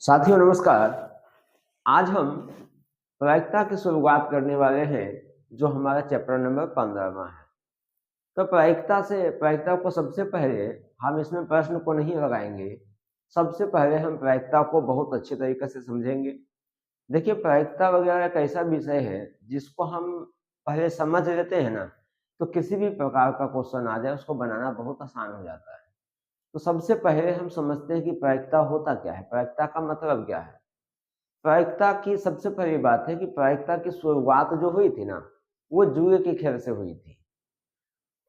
साथियों नमस्कार। आज हम प्रायिकता की शुरुआत करने वाले हैं जो हमारा चैप्टर नंबर 15वां है। तो प्रायिकता को सबसे पहले हम इसमें प्रश्न को नहीं लगाएंगे। सबसे पहले हम प्रायिकता को बहुत अच्छे तरीके से समझेंगे। देखिए, प्रायिकता वगैरह एक ऐसा विषय है जिसको हम पहले समझ लेते हैं ना, तो किसी भी प्रकार का क्वेश्चन आ जाए उसको बनाना बहुत आसान हो जाता है। तो सबसे पहले हम समझते हैं कि प्रायिकता होता क्या है, प्रायिकता का मतलब क्या है। प्रायिकता की सबसे पहली बात है कि प्रायिकता की शुरुआत जो हुई थी ना, वो जुए के खेल से हुई थी।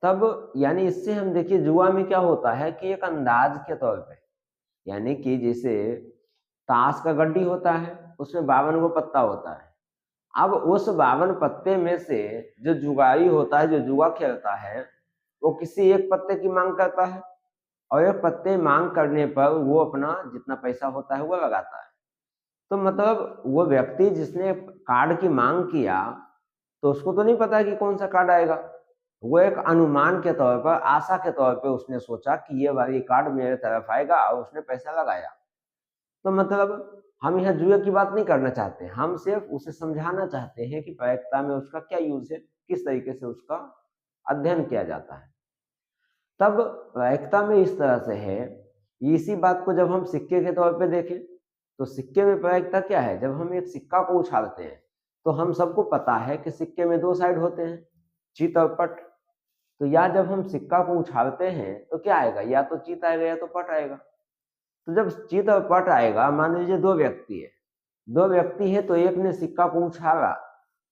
तब यानी इससे हम देखिए, जुआ में क्या होता है कि एक अंदाज के तौर पे, यानी कि जैसे ताश का गड्डी होता है, उसमें 52 गो पत्ता होता है। अब उस 52 पत्ते में से जो जुगारी होता है, जो जुआ खेलता है, वो किसी एक पत्ते की मांग करता है और एक पत्ते मांग करने पर वो अपना जितना पैसा होता है वो लगाता है। तो मतलब वो व्यक्ति जिसने कार्ड की मांग किया, तो उसको तो नहीं पता कि कौन सा कार्ड आएगा। वो एक अनुमान के तौर पर, आशा के तौर पे उसने सोचा कि ये वाली कार्ड मेरे तरफ आएगा और उसने पैसा लगाया। तो मतलब हम यहाँ जुए की बात नहीं करना चाहते, हम सिर्फ उसे समझाना चाहते हैं कि प्रायिकता में उसका क्या यूज है, किस तरीके से उसका अध्ययन किया जाता है। तब प्रायिकता में इस तरह से है, इसी बात को जब हम सिक्के के तौर पे देखें, तो सिक्के में प्रायिकता क्या है। जब हम एक सिक्का को उछालते हैं, तो हम सबको पता है कि सिक्के में दो साइड होते हैं, चित और पट। तो या जब हम सिक्का को उछालते हैं तो क्या आएगा, या तो चित आएगा या तो पट आएगा। तो जब चित और पट आएगा, मान लीजिए दो व्यक्ति है, तो एक ने सिक्का को उछाला,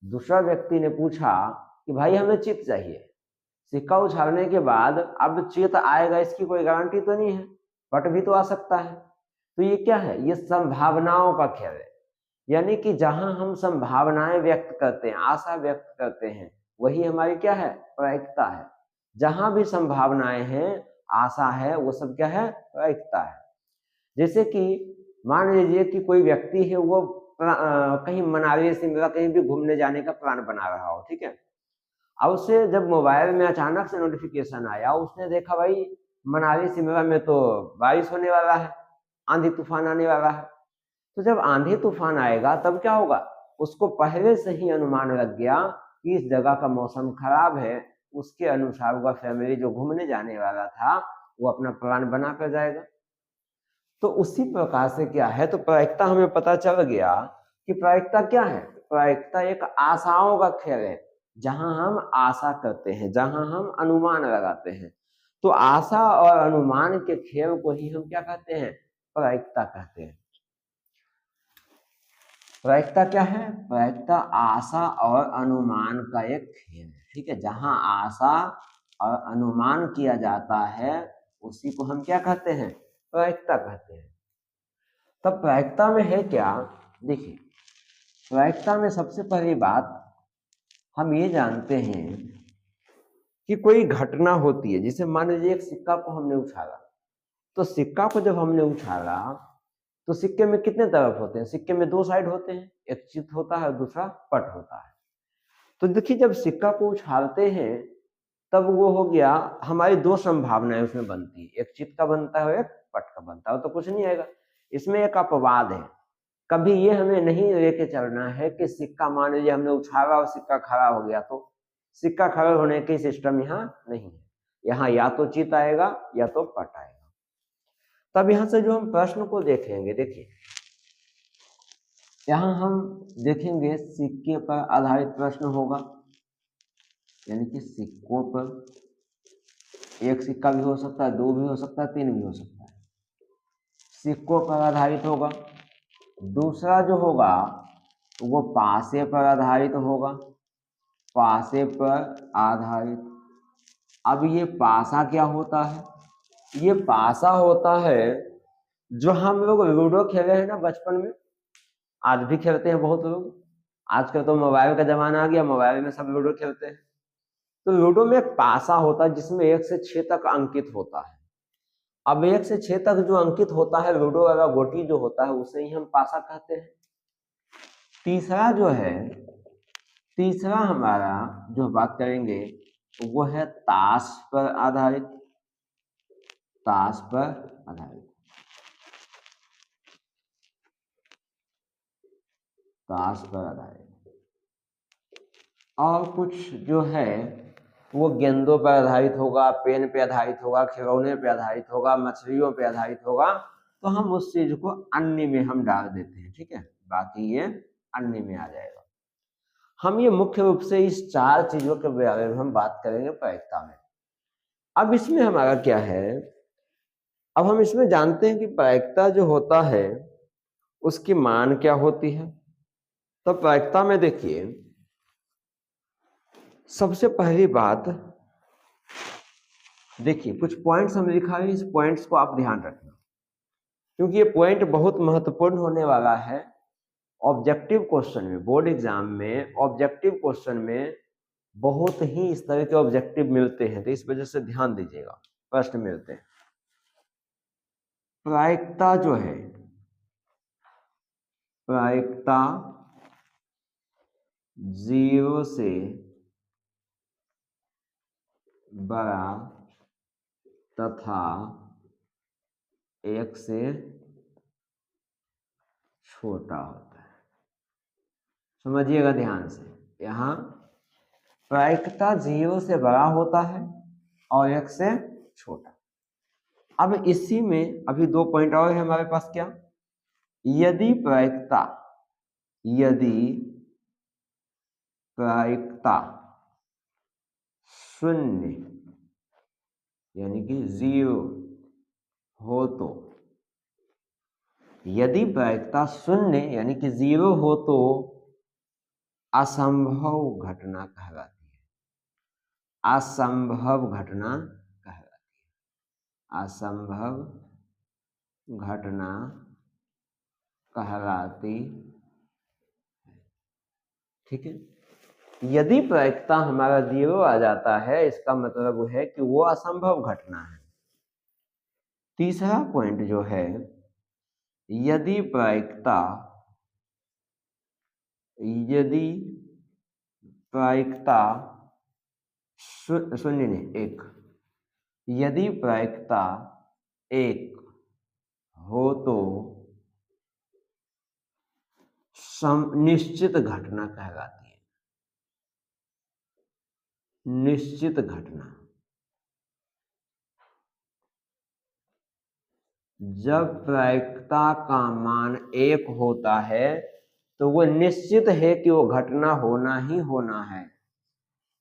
दूसरा व्यक्ति ने पूछा कि भाई हमें चित चाहिए। सिक्का उछालने के बाद अब चित आएगा, इसकी कोई गारंटी तो नहीं है, पट भी तो आ सकता है। तो ये क्या है, ये संभावनाओं का खेल है। यानी कि जहां हम संभावनाएं व्यक्त करते हैं, आशा व्यक्त करते हैं, वही हमारी क्या है, प्रायिकता है। जहां भी संभावनाएं हैं, आशा है, वो सब क्या है, प्रायिकता है। जैसे कि मान लीजिए कि कोई व्यक्ति है, वो कहीं मनाली शिमला कहीं भी घूमने जाने का प्लान बना रहा हो, ठीक है। अब उसे जब मोबाइल में अचानक से नोटिफिकेशन आया, उसने देखा भाई मनाली शिमला में तो बारिश होने वाला है, आंधी तूफान आने वाला है। तो जब आंधी तूफान आएगा तब क्या होगा, उसको पहले से ही अनुमान लग गया कि इस जगह का मौसम खराब है। उसके अनुसार वह फैमिली जो घूमने जाने वाला था, वो अपना प्लान बना कर जाएगा। तो उसी प्रकार से क्या है, तो प्रायिकता हमें पता चल गया कि प्रायिकता क्या है। प्रायिकता एक आशाओं का खेल है, जहां हम आशा करते हैं, जहां हम अनुमान लगाते हैं। तो आशा और अनुमान के खेल को ही हम क्या कहते हैं, प्रायिकता कहते हैं। प्रायिकता क्या है, प्रायिकता आशा और अनुमान का एक खेल है, ठीक है। जहां आशा और अनुमान किया जाता है, उसी को हम क्या कहते हैं, प्रायिकता कहते हैं। तब प्रायिकता में है क्या, देखिए, प्रायिकता में सबसे पहली बात हम ये जानते हैं कि कोई घटना होती है। जैसे मान लीजिए एक सिक्का को हमने उछाला, तो सिक्का को जब हमने उछाला, तो सिक्के में कितने तरफ होते हैं, सिक्के में दो साइड होते हैं, एक चित होता है, दूसरा पट होता है। तो देखिए, जब सिक्का को उछालते हैं, तब वो हो गया, हमारी दो संभावनाएं उसमें बनती है, एक चित का बनता है और एक पट का बनता है। तो कुछ नहीं आएगा, इसमें एक अपवाद है। कभी ये हमें नहीं लेके चलना है कि सिक्का, मान लीजिए हमने उछाला और सिक्का खड़ा हो गया, तो सिक्का खड़ा होने की सिस्टम यहाँ नहीं है। यहाँ या तो चित आएगा या तो पट आएगा। तब यहाँ से जो हम प्रश्न को देखेंगे, देखिए यहाँ हम देखेंगे सिक्के पर आधारित प्रश्न होगा, यानी कि सिक्कों पर, एक सिक्का भी हो सकता है, दो भी हो सकता है, तीन भी हो सकता है, सिक्कों पर आधारित होगा। दूसरा जो होगा वो पासे पर आधारित होगा, पासे पर आधारित। अब ये पासा क्या होता है, ये पासा होता है जो हम लोग लूडो खेले हैं ना बचपन में, आज भी खेलते हैं बहुत लोग। आजकल तो मोबाइल का जमाना आ गया, मोबाइल में सब लूडो खेलते हैं। तो लूडो में एक पासा होता है जिसमें 1 से 6 तक अंकित होता है। अब 1 से 6 तक जो अंकित होता है, लूडो वाला गोटी जो होता है, उसे ही हम पासा कहते हैं। तीसरा जो है, तीसरा हमारा जो बात करेंगे वो है ताश पर आधारित, ताश पर आधारित। ताश पर आधारित, और कुछ जो है वो गेंदों पर आधारित होगा, पेन पे आधारित होगा, खिलौने पे आधारित होगा, मछलियों पे आधारित होगा, तो हम उस चीज को अन्य में हम डाल देते हैं, ठीक है, बाकी ये अन्य में आ जाएगा। हम ये मुख्य रूप से इस 4 चीजों के बारे में हम बात करेंगे प्रायिकता में। अब इसमें हमारा क्या है, अब हम इसमें जानते हैं कि प्रायिकता जो होता है उसकी मान क्या होती है। तो प्रायिकता में देखिए, सबसे पहली बात देखिए, कुछ पॉइंट्स हम लिखा है, इस पॉइंट्स को आप ध्यान रखना, क्योंकि ये पॉइंट बहुत महत्वपूर्ण होने वाला है ऑब्जेक्टिव क्वेश्चन में। बोर्ड एग्जाम में ऑब्जेक्टिव क्वेश्चन में बहुत ही इस तरह के ऑब्जेक्टिव मिलते हैं, तो इस वजह से ध्यान दीजिएगा, प्रश्न मिलते हैं। प्रायिकता जो है, प्रायिकता 0 से बड़ा तथा 1 से छोटा होता है। समझिएगा ध्यान से, यहाँ प्रायिकता 0 से बड़ा होता है और 1 से छोटा। अब इसी में अभी 2 पॉइंट और है हमारे पास, क्या, यदि प्रायिकता 0 यानी कि 0 हो तो, यदि प्रायिकता 0 यानी कि 0 हो तो असंभव घटना कहलाती है। असंभव घटना कहलाती है, असंभव घटना कहलाती है, ठीक है। यदि प्रायिकता हमारा 0 आ जाता है, इसका मतलब है कि वो असंभव घटना है। तीसरा पॉइंट जो है, यदि प्रायिकता 1, यदि प्रायिकता 1 हो तो निश्चित घटना कहलाती है। निश्चित घटना, जब प्रायिकता का मान 1 होता है तो वो निश्चित है कि वो घटना होना ही होना है।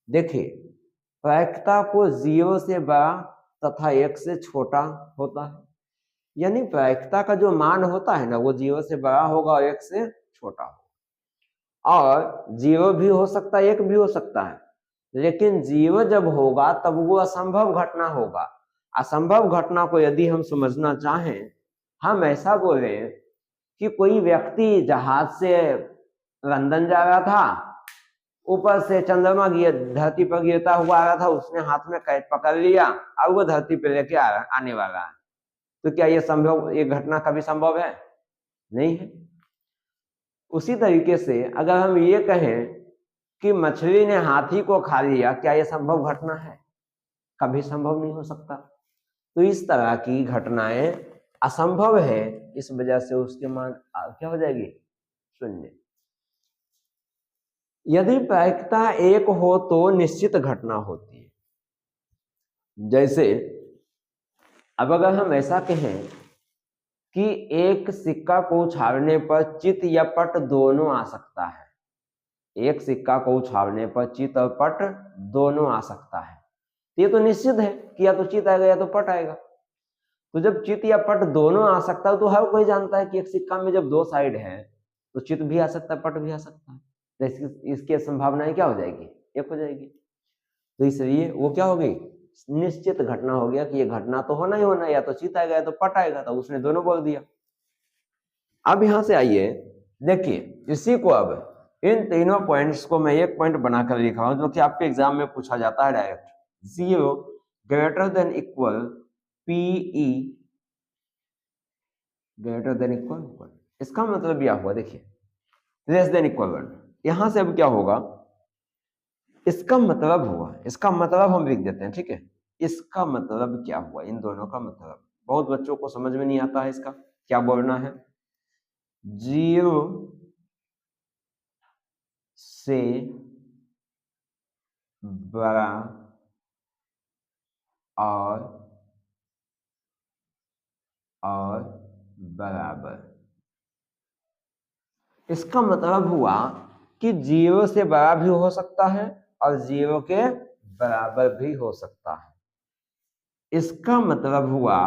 देखिए, प्रायिकता को 0 से बड़ा तथा 1 से छोटा होता है, यानी प्रायिकता का जो मान होता है ना, वो 0 से बड़ा होगा और 1 से छोटा होगा। और 0 भी हो सकता है, 1 भी हो सकता है, लेकिन 0 जब होगा तब वो असंभव घटना होगा। असंभव घटना को यदि हम समझना चाहें, हम ऐसा बोले कि कोई व्यक्ति जहाज से लंदन जा रहा था, ऊपर से चंद्रमा धरती पर गिरता हुआ आ रहा था, उसने हाथ में कैच पकड़ लिया और वो धरती पर लेके आने वाला है, तो क्या ये घटना कभी संभव है? नहीं है। उसी तरीके से अगर हम ये कहें कि मछली ने हाथी को खा लिया, क्या यह संभव घटना है? कभी संभव नहीं हो सकता। तो इस तरह की घटनाएं असंभव है, इस वजह से उसके मान क्या हो जाएगी? 0। यदि प्रायिकता 1 हो तो निश्चित घटना होती है। जैसे अब अगर हम ऐसा कहें कि एक सिक्का को उछालने पर चित या पट दोनों आ सकता है, एक सिक्का को उछालने पर चित और पट दोनों आ सकता है, ये तो निश्चित है कि या तो चित आएगा या तो पट आएगा। तो जब चित या पट दोनों आ सकता है तो हर कोई जानता है कि एक सिक्का में जब 2 साइड है तो चित भी आ सकता है, पट भी आ सकता है, तो इसकी संभावनाएं क्या हो जाएगी? 1 हो जाएगी। तो इसलिए वो क्या हो गई? निश्चित घटना हो गया कि ये घटना तो होना ही होना, या तो चित आएगा या तो पट आएगा, तो उसने दोनों बोल दिया। अब यहां से आइए, देखिए इसी को, अब इन तीनों पॉइंट्स को मैं एक पॉइंट बनाकर लिखा हूं जो कि आपके एग्जाम में पूछा जाता है direct. 0 greater than equal PE greater than equal, इसका मतलब यह हुआ, देखिए लेस देन इक्वल 1। यहां से अब क्या होगा, इसका मतलब हुआ, इसका मतलब हम लिख देते हैं, ठीक है। इसका मतलब क्या हुआ, इन दोनों का मतलब बहुत बच्चों को समझ में नहीं आता है इसका क्या बोलना है। 0 से बड़ा और बराबर। इसका मतलब हुआ कि 0 से बड़ा भी हो सकता है और 0 के बराबर भी हो सकता है। इसका मतलब हुआ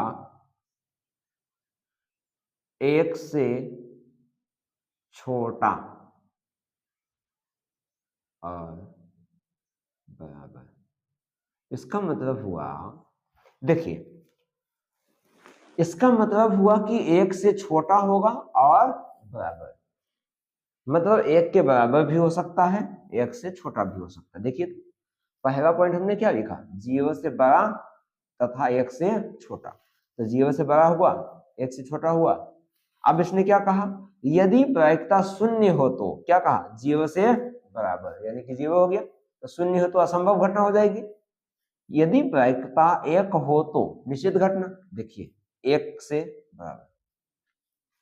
1 से छोटा और बराबर। इसका मतलब हुआ, देखिए, इसका मतलब हुआ कि 1 से छोटा होगा और बराबर, मतलब 1 के बराबर भी हो सकता है, 1 से छोटा भी हो सकता है। देखिए पहला पॉइंट हमने क्या लिखा, 0 से बड़ा तथा 1 से छोटा। तो 0 से बड़ा हुआ, 1 से छोटा हुआ। अब इसने क्या कहा, यदि प्रायिकता शून्य हो तो क्या कहा, 0 से बराबर, यानी कि 0 हो गया तो शून्य हो तो असंभव घटना हो जाएगी। यदि प्रायिकता 1 हो तो निश्चित घटना, देखिए 1 से बराबर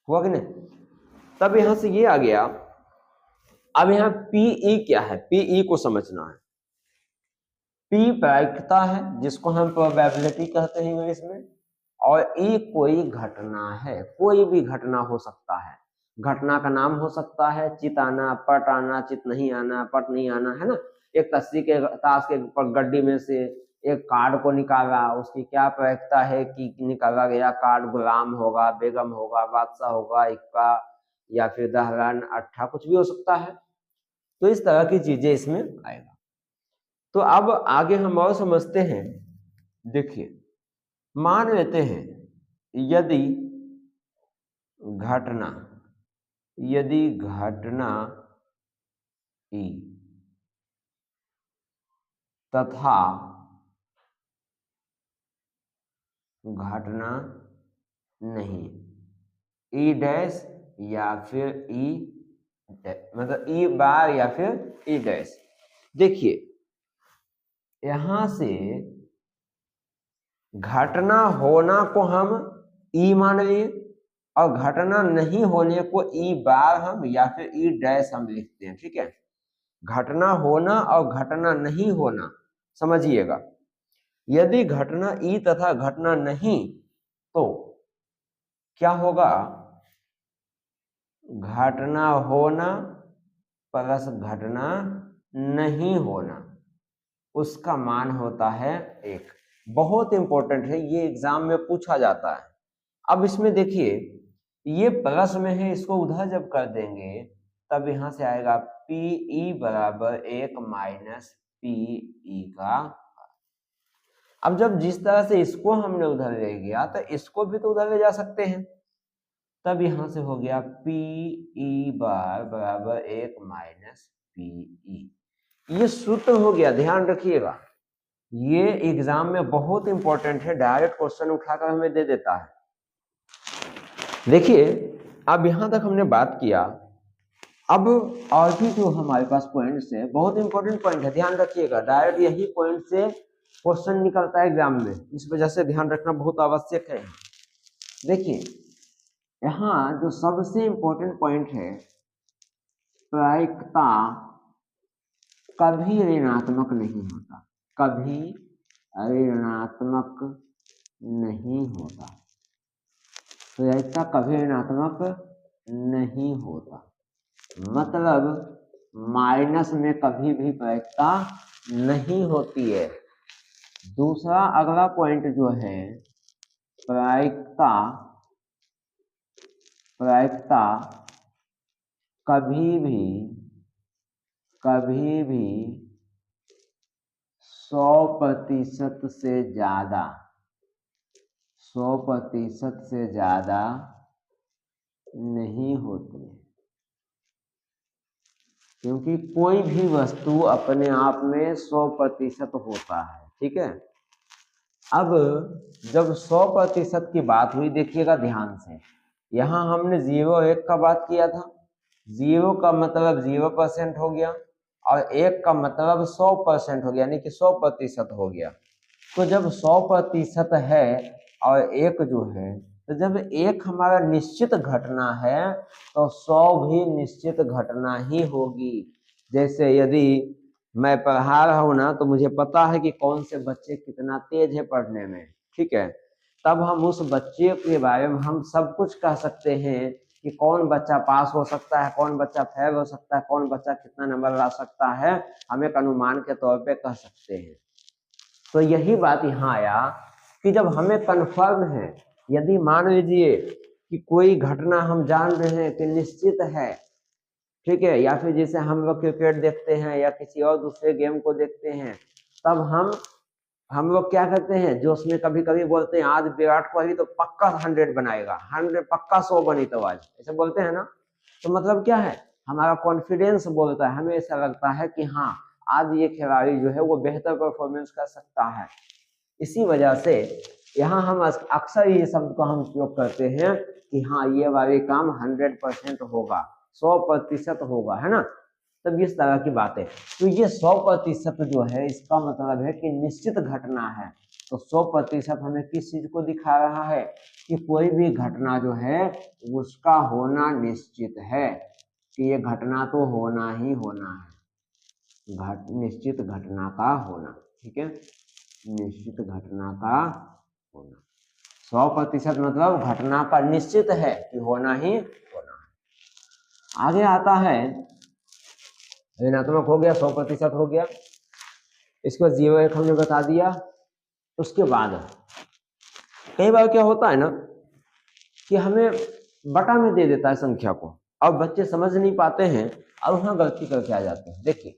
हुआ कि नहीं। तब यहां से ये आ गया। अब यहाँ पीई क्या है, पीई को समझना है। पी प्रायिकता है जिसको हम प्रोबेबिलिटी कहते हैं इंग्लिश में, और ई कोई घटना है, कोई भी घटना हो सकता है। घटना का नाम हो सकता है चित आना, पट आना, चित नहीं आना, पट नहीं आना, है ना। एक तस्सी के ताश के गड्डी में से एक कार्ड को निकाला, उसकी क्या प्रायिकता है कि निकाला गया कार्ड गुलाम होगा, बेगम होगा, बादशाह होगा, इक्का या फिर दहरान अट्ठा, कुछ भी हो सकता है। तो इस तरह की चीजें इसमें आएगा। तो अब आगे हम और समझते हैं। देखिए मान लेते हैं यदि घटना ई तथा घटना नहीं, ई डैश या फिर ई, मतलब ई बार या फिर ई डैश। देखिए यहां से घटना होना को हम ई मान लिए और घटना नहीं होने को ई बार हम या फिर ई डैश हम लिखते हैं, ठीक है। घटना होना और घटना नहीं होना समझिएगा। यदि घटना ई तथा घटना नहीं तो क्या होगा, घटना होना प्लस घटना नहीं होना, उसका मान होता है 1। बहुत इंपॉर्टेंट है, ये एग्जाम में पूछा जाता है। अब इसमें देखिए ये प्लस में है, इसको उधर जब कर देंगे तब यहां से आएगा पीई बराबर 1 माइनस पीई का। अब जब जिस तरह से इसको हमने उधर ले गया तो इसको भी तो उधर ले जा सकते हैं। तब यहां से हो गया पीई बार बराबर 1 माइनस पीई। ये सूत्र हो गया, ध्यान रखिएगा। ये एग्जाम में बहुत इंपॉर्टेंट है, डायरेक्ट क्वेश्चन उठाकर हमें दे देता है। देखिए अब यहां तक हमने बात किया। अब और भी जो हमारे पास पॉइंट्स है, बहुत इंपॉर्टेंट पॉइंट है, ध्यान रखिएगा। डायरेक्ट यही पॉइंट से क्वेश्चन निकलता है एग्जाम में, इस वजह से ध्यान रखना बहुत आवश्यक है। देखिए यहाँ जो सबसे इंपॉर्टेंट पॉइंट है, प्रायिकता कभी ऋणात्मक नहीं होता, कभी ऋणात्मक नहीं होता। प्रायिकता कभी ऋणात्मक नहीं होता, मतलब माइनस में कभी भी प्रायिकता नहीं होती है। दूसरा अगला पॉइंट जो है, प्रायिकता कभी भी 100% से ज्यादा 100% से ज्यादा नहीं होती है, क्योंकि कोई भी वस्तु अपने आप में 100% होता है, ठीक है। अब जब 100% की बात हुई, देखिएगा ध्यान से, यहाँ हमने 0 1 का बात किया था। 0 का मतलब 0% हो गया और 1 का मतलब 100% हो गया, यानी कि 100% हो गया। तो जब 100% है और 1 जो है, तो जब 1 हमारा निश्चित घटना है तो 100 भी निश्चित घटना ही होगी। जैसे यदि मैं पढ़ा रहा हूँ ना, तो मुझे पता है कि कौन से बच्चे कितना तेज है पढ़ने में, ठीक है, तब हम उस बच्चे के बारे में हम सब कुछ कह सकते हैं कि कौन बच्चा पास हो सकता है, कौन बच्चा फेल हो सकता है, कौन बच्चा कितना नंबर ला सकता है, हम एक अनुमान के तौर पे कह सकते हैं। तो यही बात यहाँ आया कि जब हमें कन्फर्म है, यदि मान लीजिए कि कोई घटना हम जान रहे हैं कि निश्चित है, ठीक है, या फिर जैसे हम लोग क्रिकेट देखते हैं या किसी और दूसरे गेम को देखते हैं, तब हम लोग क्या करते हैं, जो उसमें कभी कभी बोलते हैं आज विराट कोहली तो पक्का 100 बनाएगा, 100 पक्का 100 बनी, तो आज ऐसे बोलते हैं ना। तो मतलब क्या है, हमारा कॉन्फिडेंस बोलता है, हमें ऐसा लगता है कि हाँ आज ये खिलाड़ी जो है वो बेहतर परफॉर्मेंस कर सकता है। इसी वजह से यहाँ हम अक्सर ये शब्द को हम उपयोग करते हैं कि हाँ ये वाले काम 100% होगा, 100% होगा, है ना। तब इस तरह की बात है। तो ये 100% जो है इसका मतलब है कि निश्चित घटना है। तो 100% हमें किस चीज को दिखा रहा है कि कोई भी घटना जो है उसका होना निश्चित है, कि ये घटना तो होना ही होना है, निश्चित घटना का होना, ठीक है, निश्चित घटना का होना। 100% मतलब घटना का निश्चित है कि होना ही होना है। आगे आता है ऋणात्मक हो गया, 100% हो गया, इसको 0 1 हमने बता दिया। उसके बाद कई बार क्या होता है ना कि हमें बटा में दे देता है संख्या को, अब बच्चे समझ नहीं पाते हैं और वहां गलती करके आ जाते हैं। देखिए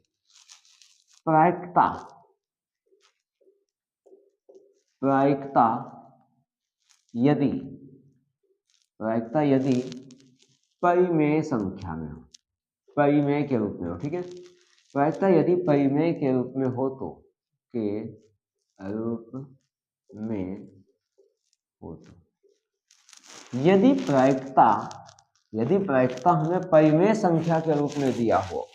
प्रायिकता, प्रायिकता यदि परिमेय संख्या में हो, परिमेय के रूप में हो, ठीक है, प्रायिकता यदि परिमेय के रूप में हो तो, के रूप में हो तो, यदि प्रायिकता हमें परिमेय संख्या के रूप में दिया हो,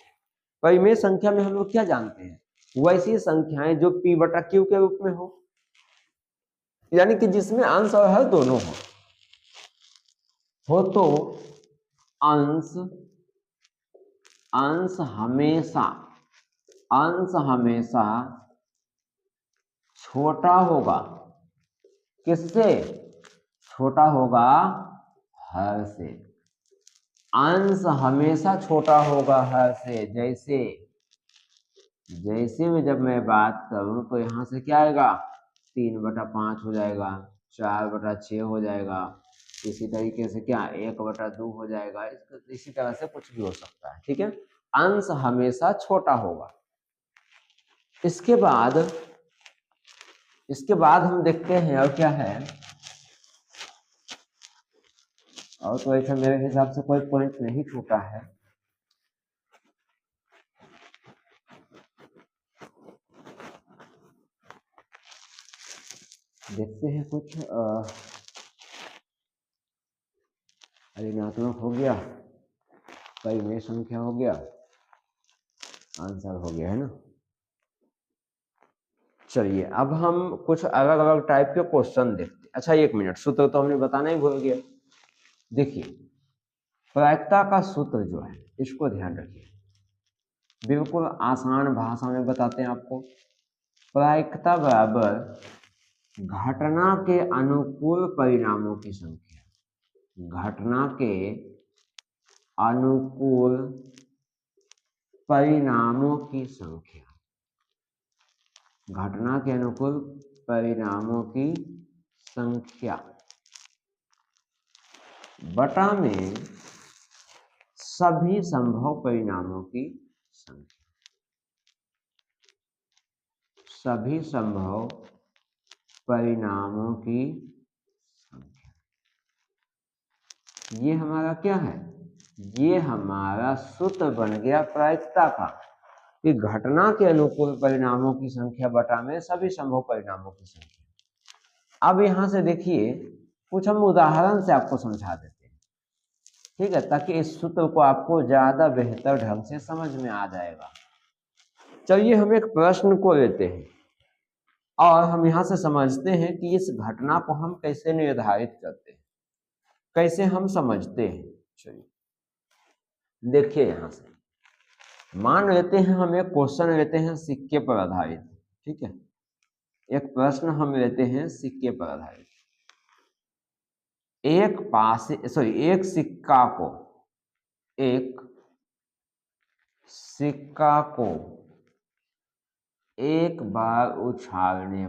परिमेय संख्या में हम लोग क्या जानते हैं, वैसी संख्याएं जो p बटा q के रूप में हो, यानी कि जिसमें अंश और हर दोनों हो तो अंश हमेशा छोटा होगा, किससे, छोटा होगा हर से, अंश हमेशा छोटा होगा हर से। जैसे में जब मैं बात करूं तो यहां से क्या आएगा, 3/5 हो जाएगा, 4/6 हो जाएगा, इसी तरीके से क्या 1/2 हो जाएगा, इसी तरह से कुछ भी हो सकता है, ठीक है, अंश हमेशा छोटा होगा। इसके बाद हम देखते हैं और क्या है, और तो ऐसा मेरे हिसाब से कोई पॉइंट नहीं छूटा है। देखते हैं कुछ ऋणात्मक हो गया, परिमेय संख्या हो गया, आंसर हो गया, है ना। चलिए अब हम कुछ अलग अलग टाइप के क्वेश्चन देखते हैं। अच्छा 1 मिनट, सूत्र तो हमने बताना ही भूल गया। देखिए प्रायिकता का सूत्र जो है इसको ध्यान रखिए, बिल्कुल आसान भाषा में बताते हैं आपको। प्रायिकता बराबर घटना के अनुकूल परिणामों की संख्या, घटना के अनुकूल परिणामों की संख्या, घटना के अनुकूल परिणामों की संख्या बटा में सभी संभव परिणामों की संख्या, सभी संभव परिणामों की संख्या। ये हमारा क्या है, ये हमारा सूत्र बन गया प्रायिकता का, कि घटना के अनुकूल परिणामों की संख्या बटा में सभी संभव परिणामों की संख्या। अब यहां से देखिए कुछ हम उदाहरण से आपको समझा देते हैं, ठीक है, ताकि इस सूत्र को आपको ज्यादा बेहतर ढंग से समझ में आ जाएगा। चलिए हम एक प्रश्न को लेते हैं और हम यहां से समझते हैं कि इस घटना को हम कैसे निर्धारित करते हैं, कैसे हम समझते हैं। चलिए देखिए यहां से मान लेते हैं हम एक क्वेश्चन लेते हैं सिक्के पर आधारित, ठीक है, एक प्रश्न हम लेते हैं सिक्के पर आधारित। एक सिक्का को एक बार उछालने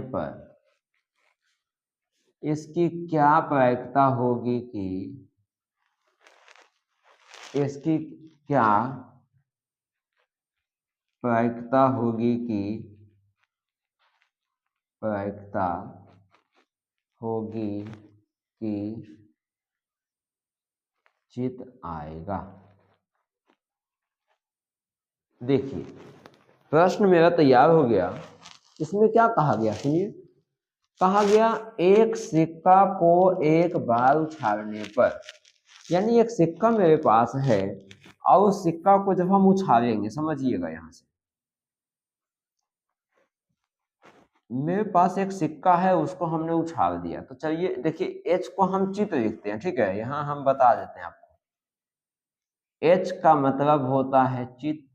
पर इसकी क्या प्रायिकता होगी कि चित आएगा। देखिए प्रश्न मेरा तैयार हो गया। इसमें क्या कहा गया सुनिए, कहा गया एक सिक्का को एक बार उछालने पर, यानी एक सिक्का मेरे पास है और उस सिक्का को जब हम उछालेंगे, समझिएगा यहां से, मेरे पास एक सिक्का है उसको हमने उछाल दिया, तो चलिए देखिए एच को हम चित लिखते हैं, ठीक है, यहां हम बता देते हैं आपको, एच का मतलब होता है चित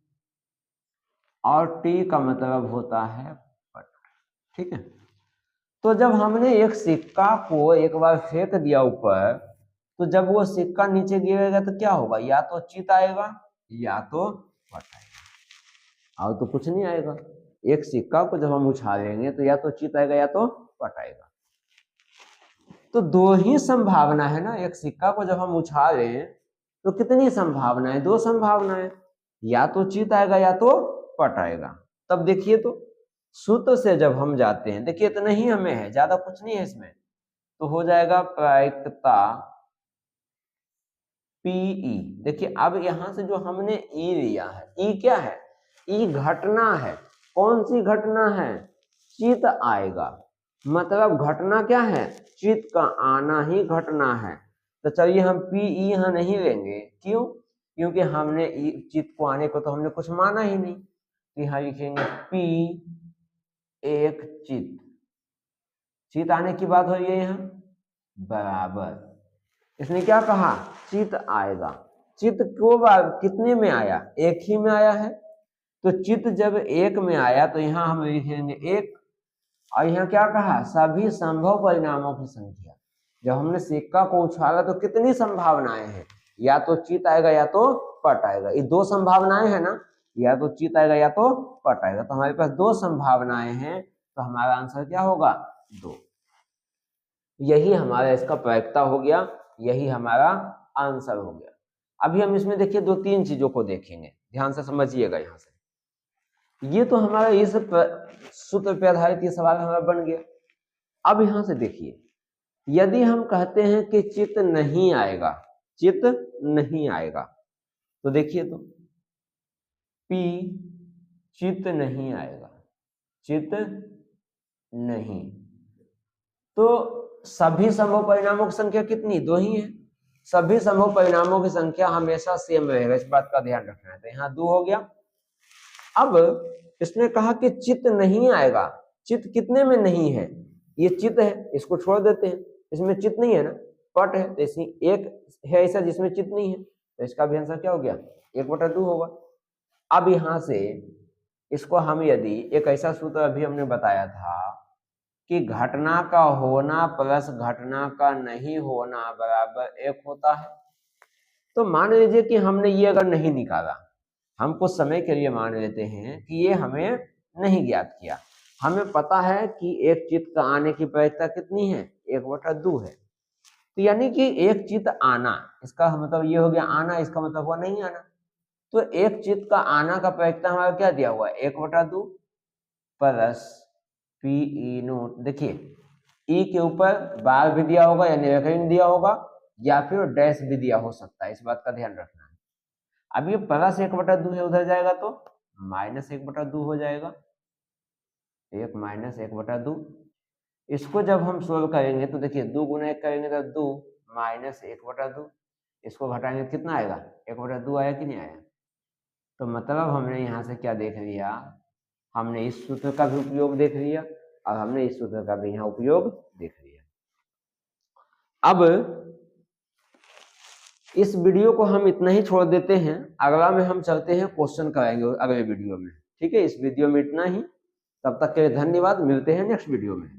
और टी का मतलब होता है पट, ठीक है। तो जब हमने एक सिक्का को एक बार फेंक दिया ऊपर, तो जब वो सिक्का नीचे गिरेगा तो क्या होगा, या तो चित आएगा या तो पट आएगा, और तो कुछ नहीं आएगा। एक सिक्का को जब हम उछालेंगे तो या तो चित आएगा या तो पट आएगा। तो दो ही संभावना है ना, एक सिक्का को जब हम उछालें तो कितनी संभावना है, दो संभावनाएं, या तो चित आएगा या तो पट आएगा। तब देखिए तो सूत्र से जब हम जाते हैं, देखिए इतना ही हमें है, ज्यादा कुछ नहीं है इसमें, तो हो जाएगा प्रायिकता पीई। देखिए अब यहां से जो हमने ई लिया है, ई क्या है, ई घटना है। कौन सी घटना है, चित आएगा, मतलब घटना क्या है, चित का आना ही घटना है। तो चलिए हम पीई यहां नहीं लेंगे, क्यों, क्योंकि हमने चित को आने को तो हमने कुछ माना ही नहीं, तो यहां लिखेंगे पी एक चित आने की बात हो रही है यहाँ, बराबर इसने क्या कहा, चित आएगा। चित को कितने में आया, एक ही में आया है, तो चित जब एक में आया तो यहां हम लिखेंगे एक, और यहाँ क्या कहा, सभी संभव परिणामों की संख्या। जब हमने सिक्का को उछाला तो कितनी संभावनाएं हैं, या तो चित आएगा या तो पट आएगा, ये दो संभावनाएं है ना, या तो चित आएगा या तो पट आएगा, तो हमारे पास दो संभावनाएं हैं, तो हमारा आंसर क्या होगा, दो। यही हमारा इसका प्रायिकता हो गया, यही हमारा आंसर हो गया। अभी हम इसमें देखिए दो तीन चीजों को देखेंगे, ध्यान से समझिएगा। यहां से ये तो हमारा इस सूत्र पे आधारित ये सवाल हमारा बन गया। अब यहां से देखिए, यदि हम कहते हैं कि चित नहीं आएगा, चित नहीं आएगा, तो देखिए तो पी चित नहीं आएगा, चित नहीं, तो सभी संभव परिणामों की संख्या कितनी, दो ही है। सभी संभव परिणामों की संख्या हमेशा सेम रहेगा, इस बात का ध्यान रखना है। तो यहाँ दो हो गया। अब इसने कहा कि चित नहीं आएगा, चित कितने में नहीं है, ये चित है, इसको छोड़ देते हैं, इसमें चित नहीं है ना, पट है, तो इसमें एक है ऐसा जिसमें चित नहीं है, तो इसका भी आंसर क्या हो गया, 1/2 होगा। अब यहां से इसको हम यदि एक ऐसा सूत्र अभी हमने बताया था कि घटना का होना प्लस घटना का नहीं होना बराबर 1 होता है, तो मान लीजिए कि हमने ये अगर नहीं निकाला, हम कुछ समय के लिए मान लेते हैं कि ये हमें नहीं ज्ञात किया, हमें पता है कि एक चित्त का आने की प्रायिकता कितनी है, 1/2 है, तो यानी कि एक चित्त आना, इसका मतलब ये हो गया आना, इसका मतलब हुआ नहीं आना, तो एक चित्त का आना का प्रायिकता हमारा क्या दिया हुआ है, 1/2 प्लस पी नोट। देखिए ई के ऊपर बार भी दिया होगा या निरखंड दिया होगा या फिर डैश भी दिया हो सकता है, इस बात का ध्यान रखना है। अब ये प्लस 1/2 है, उधर जाएगा तो माइनस 1/2 हो जाएगा, 1 माइनस 1/2। इसको जब हम सोल्व करेंगे तो देखिए 2 गुना 1 करेंगे तो 2 माइनस 1/2, इसको घटाएंगे कितना आएगा, 1/2 आया कि नहीं आया। तो मतलब हमने यहाँ से क्या देख लिया, हमने इस सूत्र का भी उपयोग देख लिया और हमने इस सूत्र का भी यहाँ उपयोग देख लिया। अब इस वीडियो को हम इतना ही छोड़ देते हैं, अगला में हम चलते हैं क्वेश्चन कराएंगे अगले वीडियो में। ठीक है, इस वीडियो में इतना ही। तब तक के लिए धन्यवाद, मिलते हैं नेक्स्ट वीडियो में।